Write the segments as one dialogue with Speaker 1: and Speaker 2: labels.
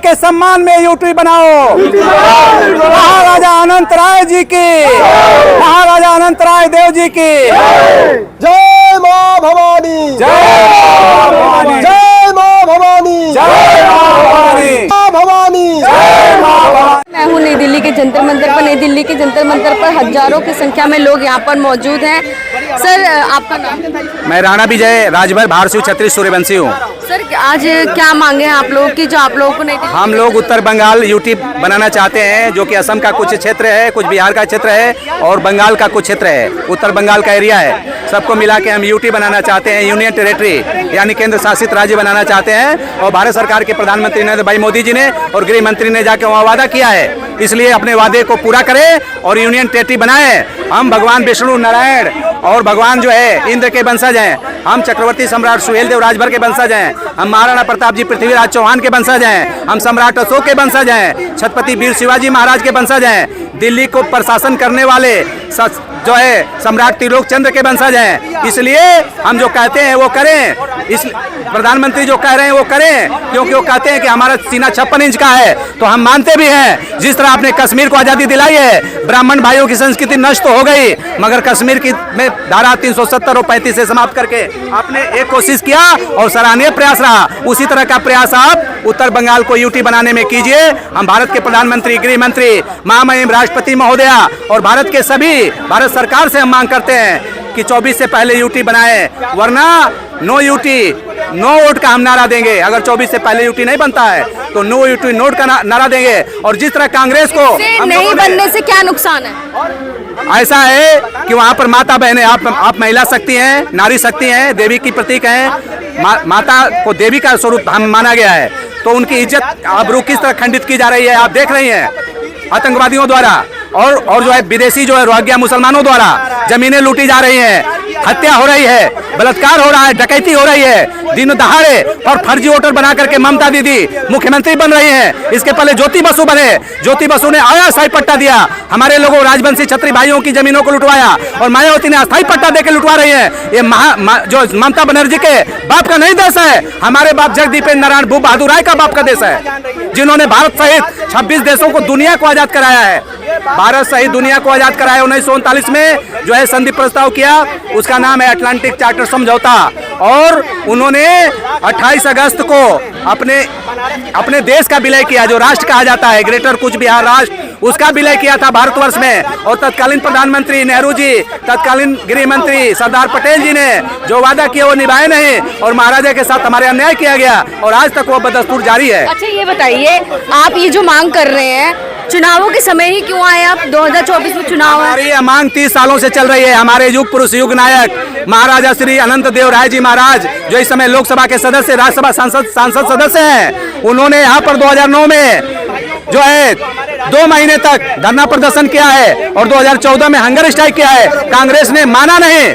Speaker 1: के सम्मान में यूटी बनाओ। महाराजा अनंत राय जी की, महाराजा अनंत राय देव जी की
Speaker 2: जय मां भवानी,
Speaker 1: जय भवानी,
Speaker 2: जय मां भवानी,
Speaker 1: जय भवानी,
Speaker 2: मां भवानी,
Speaker 1: जय भवानी।
Speaker 3: मैं हूँ नई दिल्ली के जंतर मंतर पर। नई दिल्ली के जंतर मंतर पर हजारों की संख्या में लोग यहाँ पर मौजूद हैं। सर, आपका नाम?
Speaker 1: मैं राणा विजय राजभर भारत छत्तीसगढ़ सूर्यवंशी हूँ।
Speaker 3: सर, आज क्या मांगे हैं आप लोगों की, जो आप लोगों को नहीं?
Speaker 1: हम लोग उत्तर बंगाल यूटी बनाना चाहते हैं, जो कि असम का कुछ क्षेत्र है, कुछ बिहार का क्षेत्र है और बंगाल का कुछ क्षेत्र है, उत्तर बंगाल का एरिया है। सबको मिला के हम यूटी बनाना चाहते हैं, यूनियन टेरिटरी यानी केंद्र शासित राज्य बनाना चाहते हैं। और भारत सरकार के प्रधानमंत्री नरेंद्र भाई मोदी जी ने और गृह मंत्री ने जाके वहाँ वादा किया है, इसलिए अपने वादे को पूरा करें और यूनियन टेरिटरी बनाएं। हम भगवान विष्णु नारायण और भगवान जो है इंद्र के वंशज हैं। हम चक्रवर्ती सम्राट सुहेलदेव राजभर के वंशज हैं। हम महाराणा प्रताप जी पृथ्वीराज चौहान के वंशज हैं। हम सम्राट अशोक के वंशज हैं। छत्रपति वीर शिवाजी महाराज के वंशज हैं। दिल्ली को प्रशासन करने वाले जो है सम्राट त्रिलोक चंद्र के वंशज हैं। इसलिए हम जो कहते हैं वो करें। इस प्रधानमंत्री जो कह रहे हैं वो करें, क्योंकि वो कहते हैं कि हमारा सीना 56 इंच का है, तो हम मानते भी हैं। जिस तरह आपने कश्मीर को आज़ादी दिलाई है, ब्राह्मण भाइयों की संस्कृति नष्ट तो हो गई, मगर कश्मीर की में धारा 370 और 35 से समाप्त करके आपने एक कोशिश किया और सराहनीय प्रयास रहा। उसी तरह का प्रयास आप उत्तर बंगाल को यूटी बनाने में कीजिए। हम भारत के प्रधानमंत्री, गृह मंत्री, महामहिम राष्ट्रपति महोदया और भारत के सभी भारत सरकार से हम मांग करते हैं कि 24 से पहले यूटी बनाएं, वरना नो यूटी नो वोट का हम नारा देंगे। अगर 24 से पहले यूटी नहीं बनता है तो नो यूटी नोट का नारा देंगे। और जिस तरह कांग्रेस को
Speaker 3: नहीं बनने से क्या नुकसान है?
Speaker 1: ऐसा है कि वहाँ पर माता बहनें, आप महिला शक्ति हैं, नारी शक्ति हैं, देवी की प्रतीक हैं। माता को देवी का स्वरूप हम माना गया है, तो उनकी इज्जत आबरू किस तरह खंडित की जा रही है आप देख रही हैं आतंकवादियों द्वारा। और जो है विदेशी जो है रोहिंग्या मुसलमानों द्वारा जमीनें लूटी जा रही हैं, हत्या हो रही है, बलात्कार हो रहा है, डकैती हो रही है दिन दहाड़े। और फर्जी वोटर बना करके ममता दीदी मुख्यमंत्री बन रही हैं। इसके पहले ज्योति बसु बने। ज्योति बसु ने अस्थायी पट्टा दिया, हमारे लोगों राजवंशी क्षत्रिय भाइयों की जमीनों को लुटवाया, और मायावती ने अस्थायी पट्टा देकर लुटवा रही है। ये जो ममता बनर्जी के बाप का नहीं देश है, हमारे बाप जगदीपेंद्र नारायण भूप बहादुर राय का बाप का देश है, जिन्होंने भारत सहित 26 देशों को, दुनिया को आजाद कराया है। भारत सहित दुनिया को आजाद कराया। 1939 में जो है संधि प्रस्ताव किया, उसका नाम है अटलांटिक चार्टर समझौता। और उन्होंने 28 अगस्त को अपने देश का विलय किया, जो राष्ट्र कहा जाता है, ग्रेटर कूच बिहार राष्ट्र, उसका विलय किया था भारतवर्ष में। और तत्कालीन प्रधानमंत्री नेहरू जी, तत्कालीन गृह मंत्री सरदार पटेल जी ने जो वादा किया वो निभाए नहीं, और महाराजा के साथ हमारे अन्याय किया गया, और आज तक वो बदस्तूर जारी है।
Speaker 3: अच्छा, ये बताइए, आप ये जो मांग कर रहे हैं, चुनावों के समय ही क्यों आए आप? 2024 में चुनाव है।
Speaker 1: हमारी यह मांग 30 सालों से चल रही है। हमारे युग पुरुष, युग नायक महाराजा श्री अनंत देव राय जी महाराज, जो इस समय लोकसभा के सदस्य, राज्यसभा सांसद सदस्य हैं, उन्होंने यहाँ पर 2009 में जो है 2 महीने तक धरना प्रदर्शन किया है, और 2014 में हंगर स्ट्राइक किया है। कांग्रेस ने माना नहीं।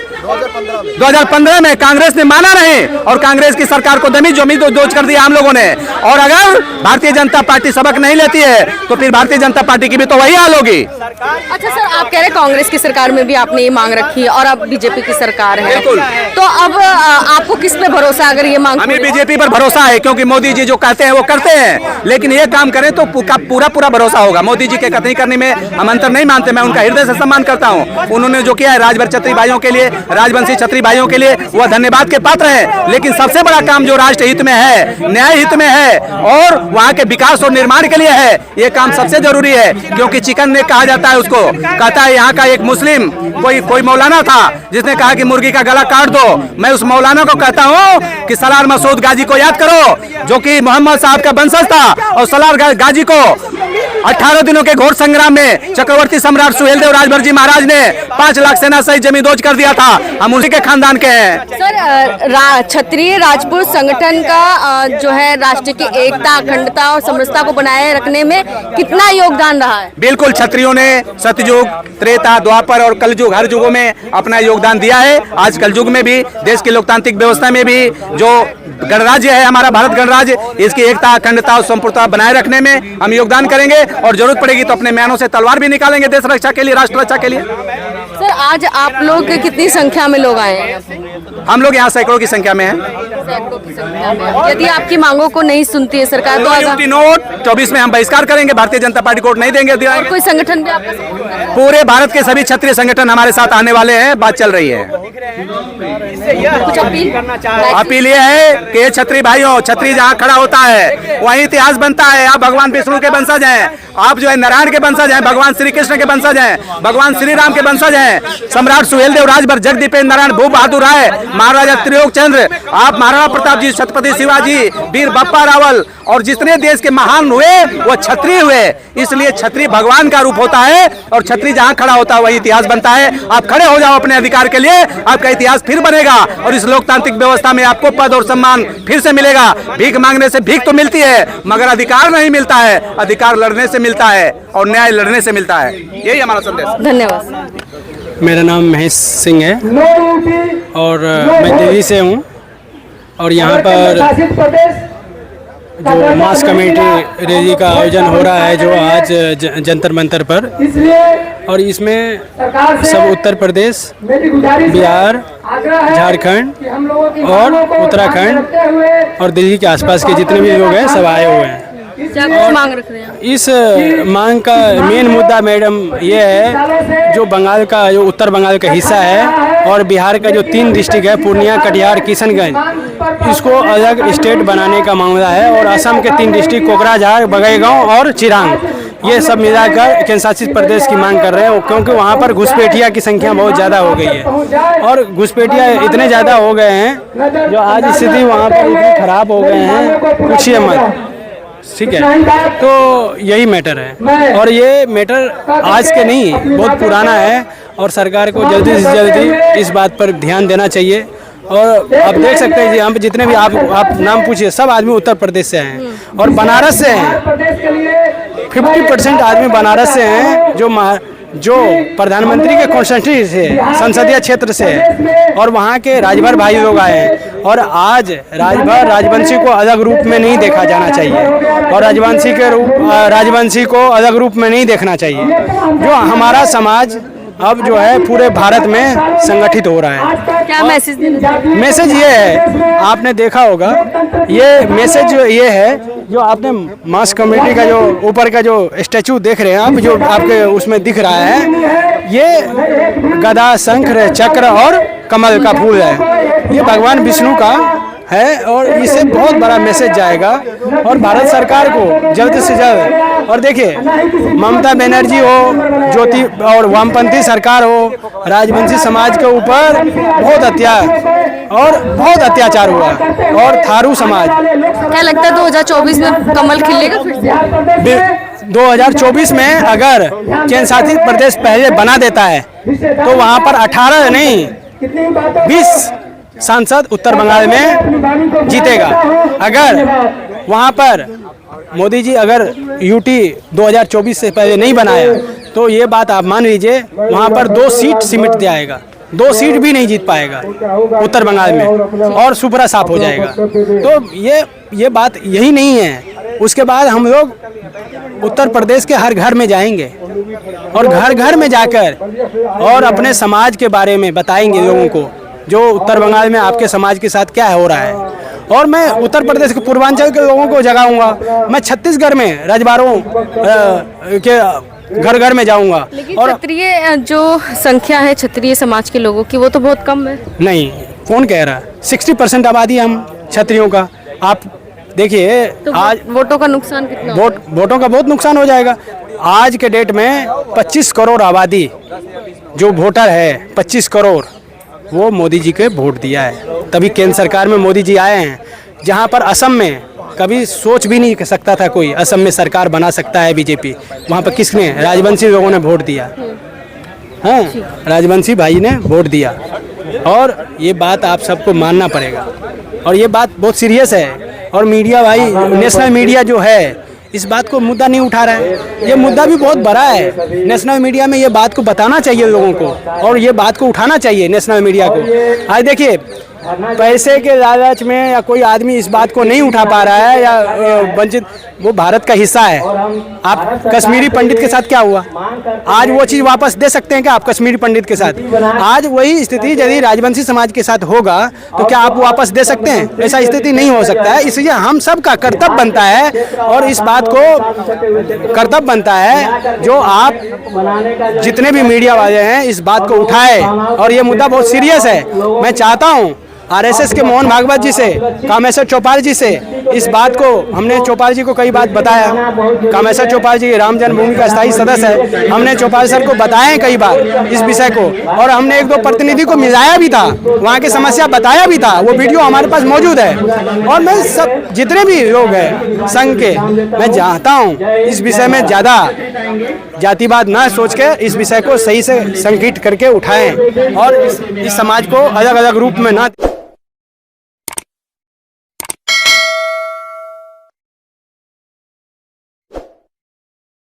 Speaker 1: 2015 में कांग्रेस ने माना नहीं, और कांग्रेस की सरकार को जमीन दोज कर दिया हम लोगों ने। और अगर भारतीय जनता पार्टी सबक नहीं लेती है तो फिर भारतीय जनता पार्टी की भी तो वही हाल होगी।
Speaker 3: अच्छा सर, आप कह रहे कांग्रेस की सरकार में भी आपने ये मांग रखी है, और अब बीजेपी की सरकार है, तो अब आपको किस पे भरोसा है? अगर ये मांग,
Speaker 1: हमें बीजेपी पर भरोसा है, क्योंकि मोदी जी जो कहते हैं वो करते हैं, लेकिन ये काम करें तो पूरा भरोसा होगा। मोदी जी के कथनी करने में हम अंतर नहीं मानते। मैं उनका हृदय से सम्मान करता हूँ। उन्होंने जो किया है राजभर क्षत्रिय भाइयों के लिए, राजवंशी क्षत्रिय भाइयों के लिए, वह धन्यवाद के पात्र है। लेकिन सबसे बड़ा काम जो राष्ट्र हित में है, न्याय हित में है, और वहाँ के विकास और निर्माण के लिए है, ये काम सबसे जरूरी है। क्योंकि चिकन ने कहा जाता है, उसको कहता है यहाँ का एक मुस्लिम कोई मौलाना था जिसने कहा कि मुर्गी का गला काट दो। मैं उस मौलाना को कहता हूँ कि सलार मसूद गाजी को याद करो, जो कि मोहम्मद साहब का वंशज था, और सलार गाजी को 18 दिनों के घोर संग्राम में चक्रवर्ती सम्राट सुहेलदेव राजभर जी महाराज ने 5 लाख सेना सहित जमींदोज कर दिया था। हम उसी के खानदान के हैं।
Speaker 3: सर, क्षत्रिय राजपूत संगठन का जो है राष्ट्र की एकता, अखंडता और समरसता को बनाए रखने में कितना योगदान रहा है?
Speaker 1: बिल्कुल, क्षत्रियों ने सतयुग, त्रेता, द्वापर और कलयुग, हर युगों में अपना योगदान दिया है। आज कलयुग में भी, देश की लोकतांत्रिक व्यवस्था में भी, जो गणराज्य है हमारा भारत गणराज्य, इसकी एकता, अखंडता और संपूर्णता बनाए रखने में हम योगदान करेंगे, और जरूरत पड़ेगी तो अपने म्यानों से तलवार भी निकालेंगे देश रक्षा के लिए, राष्ट्र रक्षा के लिए।
Speaker 3: सर, आज आप लोग कितनी संख्या में लोग आए हैं?
Speaker 1: हम लोग यहाँ सैकड़ों की संख्या में हैं।
Speaker 3: सैकड़ों की संख्या में। यदि आपकी मांगों को नहीं सुनती है सरकार तो
Speaker 1: यूटी नोट 24 में हम बहिष्कार करेंगे, भारतीय जनता पार्टी को वोट नहीं देंगे।
Speaker 3: और कोई संगठन भी आपका सपोर्ट कर रहा है?
Speaker 1: पूरे भारत के सभी क्षत्रिय संगठन हमारे साथ आने वाले हैं, बात चल रही है।
Speaker 3: कुछ
Speaker 1: अपील ये है कि ये क्षत्रिय भाइयों, क्षत्रिय जहाँ खड़ा होता है वहीं इतिहास बनता है। आप भगवान विष्णु के वंशज हैं, आप जो है नारायण के वंशज हैं, भगवान श्री कृष्ण के वंशज हैं, भगवान श्री राम के वंशज हैं, सम्राट सुहेलदेव राजभर, जगदीपेंद्र नारायण, भूप बहादुर राय, महाराजा त्रिलोक चंद्र, आप महाराणा प्रताप जी, छत्रपति शिवाजी, वीर बप्पा रावल और जितने देश के महान हुए वो क्षत्रिय हुए। इसलिए क्षत्रिय भगवान का रूप होता है और क्षत्रिय जहाँ खड़ा होता है वही इतिहास बनता है। आप खड़े हो जाओ अपने अधिकार के लिए, आपका इतिहास फिर बनेगा और इस लोकतांत्रिक व्यवस्था में आपको पद और सम्मान फिर से मिलेगा। भीख मांगने से भीख तो मिलती है मगर अधिकार नहीं मिलता है। अधिकार लड़ने से मिलता है और न्याय लड़ने से मिलता है। यही हमारा संदेश।
Speaker 3: धन्यवाद।
Speaker 4: मेरा नाम महेश सिंह है और मैं दिल्ली से हूँ और यहाँ पर जो मास कमेटी रैली का आयोजन हो रहा है जो आज जंतर मंतर पर, और इसमें सब उत्तर प्रदेश, बिहार, झारखंड और उत्तराखंड और दिल्ली के आसपास के जितने भी लोग हैं सब आए हुए हैं।
Speaker 3: क्या कुछ मांग रख रहे हैं?
Speaker 4: इस मांग का मेन मुद्दा मैडम ये है जो बंगाल का, जो उत्तर बंगाल का हिस्सा है और बिहार का जो 3 डिस्ट्रिक्ट है पूर्णिया, कटिहार, किशनगंज, इसको अलग स्टेट बनाने का मामला है। और असम के 3 डिस्ट्रिक्ट कोकराझार, बगैगांव और चिरांग, ये सब मिलाकर केंद्र शासित प्रदेश की मांग कर रहे हैं क्योंकि वहाँ पर घुसपैठिया की संख्या बहुत ज़्यादा हो गई है और घुसपैठिया इतने ज़्यादा हो गए हैं जो आज स्थिति वहाँ पर इतनी खराब हो गए हैं, पूछिए मत। ठीक है, तो यही मैटर है और ये मैटर आज के नहीं बहुत पुराना है और सरकार को जल्दी से जल्दी इस बात पर ध्यान देना चाहिए। और आप देख सकते हैं जी, हम जितने भी आप नाम पूछिए सब आदमी उत्तर प्रदेश से हैं और बनारस से हैं। 50% आदमी बनारस से हैं जो प्रधानमंत्री के कॉन्स्टिट्यूंसी से, संसदीय क्षेत्र से है और वहाँ के राजभर भाई लोग आए हैं। और आज राजवंशी को अलग रूप में नहीं देखा जाना चाहिए और राजवंशी को अलग रूप में नहीं देखना चाहिए। जो हमारा समाज अब जो है पूरे भारत में संगठित हो रहा है।
Speaker 3: क्या मैसेज देना चाहते हैं?
Speaker 4: मैसेज ये है, आपने देखा होगा, ये मैसेज ये है जो आपने मास कमेटी का जो ऊपर का जो स्टैचू देख रहे हैं आप, जो आपके उसमें दिख रहा है, ये गदा, शंख, चक्र और कमल का फूल है। ये भगवान विष्णु का है और इससे बहुत बड़ा मैसेज जाएगा और भारत सरकार को जल्द से जल्द, और देखिए ममता बनर्जी हो, ज्योति और वामपंथी सरकार हो, राजवंशी समाज के ऊपर बहुत अत्याचार हुआ और थारू समाज।
Speaker 3: क्या लगता है 2024 में कमल खिलेगा फिर से?
Speaker 4: 2024 में अगर केंद्र शासित प्रदेश पहले बना देता है तो वहाँ पर 18 नहीं 20 सांसद उत्तर बंगाल में जीतेगा। अगर वहाँ पर मोदी जी अगर यूटी 2024 से पहले नहीं बनाया तो ये बात आप मान लीजिए वहाँ पर 2 सीट सिमट जाएगा, 2 सीट भी नहीं जीत पाएगा उत्तर बंगाल में और सुपरा साफ हो जाएगा। तो ये बात यही नहीं है। उसके बाद हम लोग उत्तर प्रदेश के हर घर में जाएंगे और घर घर में जाकर और अपने समाज के बारे में बताएंगे लोगों को जो उत्तर बंगाल में आपके समाज के साथ क्या हो रहा है। और मैं उत्तर प्रदेश के पूर्वांचल के लोगों को जगाऊंगा, मैं छत्तीसगढ़ में रजबारों के घर घर में जाऊंगा।
Speaker 3: लेकिन
Speaker 4: और
Speaker 3: क्षत्रिय जो संख्या है क्षत्रिय समाज के लोगों की वो तो बहुत कम है।
Speaker 4: नहीं, कौन कह रहा, 60% आबादी हम क्षत्रियों का। आप देखिए
Speaker 3: तो
Speaker 4: आज
Speaker 3: वोटों का नुकसान कितना होगा?
Speaker 4: वोटों का बहुत नुकसान हो जाएगा। आज के डेट में 25 करोड़ आबादी जो वोटर है, 25 करोड़ वो मोदी जी के वोट दिया है, तभी केंद्र सरकार में मोदी जी आए हैं। जहां पर असम में कभी सोच भी नहीं कर सकता था कोई असम में सरकार बना सकता है बीजेपी, वहां पर किसने, राजवंशी लोगों ने वोट दिया। हाँ, राजवंशी भाई ने वोट दिया और ये बात आप सबको मानना पड़ेगा और ये बात बहुत सीरियस है। और मीडिया भाई, नेशनल मीडिया जो है इस बात को मुद्दा नहीं उठा रहा है। ये मुद्दा भी बहुत बड़ा है। नेशनल मीडिया में ये बात को बताना चाहिए लोगों को और ये बात को उठाना चाहिए नेशनल मीडिया को। आज देखिए पैसे के लालच में या कोई आदमी इस बात को नहीं उठा पा रहा है या वंचित, वो भारत का हिस्सा है। आप कश्मीरी पंडित के साथ क्या हुआ, आज वो चीज़ वापस दे सकते हैं क्या आप कश्मीरी पंडित के साथ? आज वही स्थिति यदि राजवंशी समाज के साथ होगा तो क्या आप वापस दे सकते हैं? ऐसा स्थिति नहीं हो सकता है। इसलिए हम सब का कर्तव्य बनता है और इस बात को कर्तव्य बनता है जो आप जितने भी मीडिया वाले हैं इस बात को उठाए, और ये मुद्दा बहुत सीरियस है। मैं चाहता हूँ आरएसएस के मोहन भागवत जी से, कामेश्वर चौपाल जी से इस बात को, हमने चौपाल जी को कई बात बताया, कामेश्वर चौपाल जी राम जन्मभूमि का स्थायी सदस्य है, हमने चौपाल सर को बताया कई बार इस विषय को, और हमने एक दो प्रतिनिधि को मिलाया भी था, वहाँ की समस्या बताया भी था, वो वीडियो हमारे पास मौजूद है। और मैं सब जितने भी लोग हैं संघ के, मैं चाहता हूँ इस विषय में ज़्यादा जातिवाद ना सोच के इस विषय को सही से संगठित करके उठाएं और इस समाज को अलग अलग रूप में ना